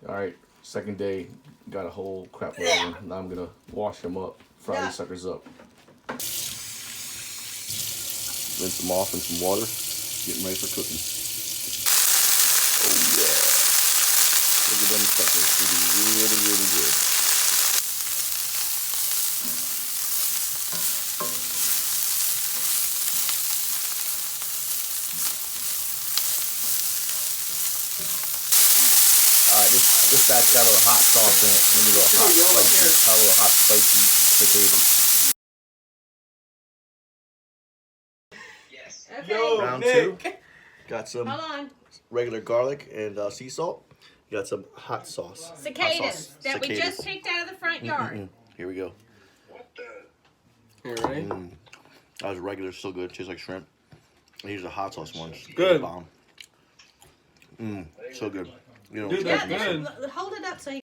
All right, second day, got a whole crap load of them. Now I'm gonna wash them up, fry these suckers up. Rinse them off in some water, getting ready for cooking. Oh yeah. Look at them suckers, they do really, really good. Alright, this batch got a little hot sauce in it. Give me a little hot spicy, a little hot spicy potatoes. Okay. Round two. Got some regular garlic and sea salt. Got some hot sauce. Cicadas that we just picked out of the front yard. Here we go. You ready? That was regular, still good. Tastes like shrimp. These are the hot sauce ones. Good. Bomb. So good. You know, Dude, that's good. Hold it up so you